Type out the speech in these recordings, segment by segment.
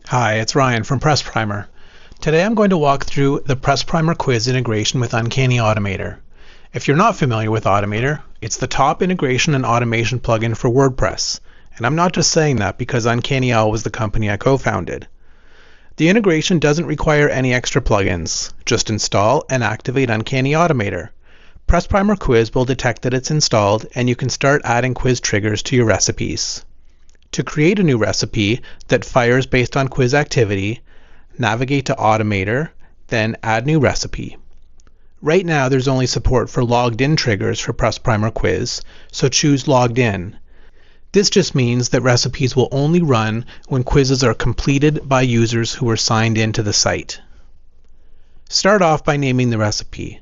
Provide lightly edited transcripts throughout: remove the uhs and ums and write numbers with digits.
Hi, it's Ryan from PressPrimer. Today I'm going to walk through the PressPrimer quiz integration with Uncanny Automator. If you're not familiar with Automator, it's the top integration and automation plugin for WordPress. And I'm not just saying that because Uncanny Owl was the company I co-founded. The integration doesn't require any extra plugins. Just install and activate Uncanny Automator. PressPrimer Quiz will detect that it's installed, and you can start adding quiz triggers to your recipes. To create a new recipe that fires based on quiz activity, navigate to Automator, then Add New Recipe. Right now there's only support for logged in triggers for PressPrimer Quiz, so choose Logged In. This just means that recipes will only run when quizzes are completed by users who are signed in to the site. Start off by naming the recipe.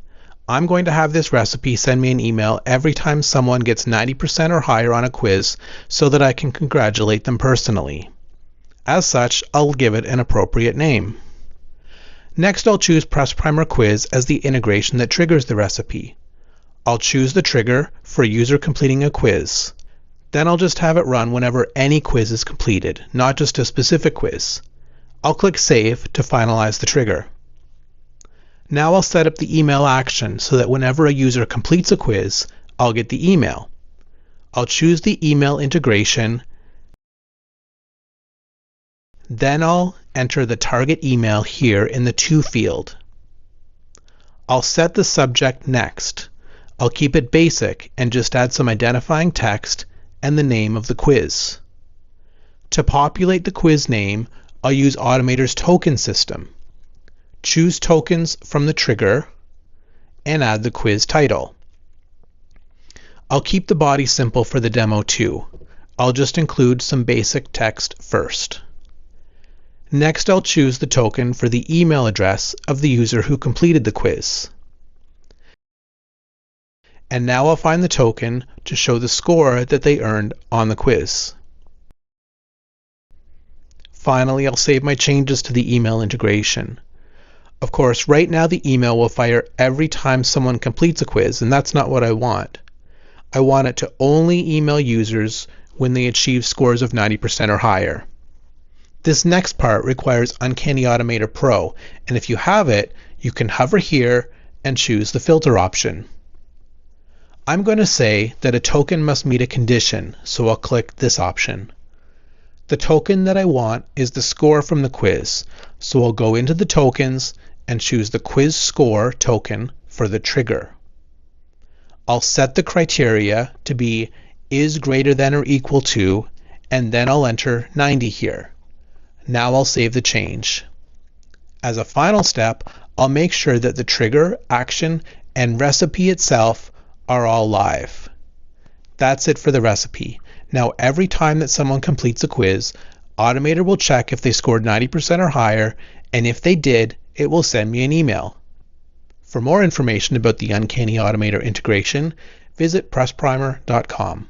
I'm going to have this recipe send me an email every time someone gets 90% or higher on a quiz so that I can congratulate them personally. As such, I'll give it an appropriate name. Next, I'll choose PressPrimer Quiz as the integration that triggers the recipe. I'll choose the trigger for a user completing a quiz. Then I'll just have it run whenever any quiz is completed, not just a specific quiz. I'll click Save to finalize the trigger. Now I'll set up the email action so that whenever a user completes a quiz, I'll get the email. I'll choose the email integration. Then I'll enter the target email here in the To field. I'll set the subject Next. I'll keep it basic and just add some identifying text and the name of the quiz. To populate the quiz name, I'll use Automator's token system. Choose tokens from the trigger and add the quiz title. I'll keep the body simple for the demo too. I'll just include some basic text first. Next, I'll choose the token for the email address of the user who completed the quiz. And now I'll find the token to show the score that they earned on the quiz. Finally, I'll save my changes to the email integration. Of course, right now the email will fire every time someone completes a quiz, and that's not what I want. I want it to only email users when they achieve scores of 90% or higher. This next part requires Uncanny Automator Pro, and if you have it, you can hover here and choose the filter option. I'm going to say that a token must meet a condition, so I'll click this option. The token that I want is the score from the quiz, so I'll go into the tokens and choose the quiz score token for the trigger. I'll set the criteria to be is greater than or equal to, and then I'll enter 90 here. Now I'll save the change. As a final step, I'll make sure that the trigger, action, and recipe itself are all live. That's it for the recipe. Now every time that someone completes a quiz, Automator will check if they scored 90% or higher, and if they did, it will send me an email. For more information about the Uncanny Automator integration, visit PressPrimer.com.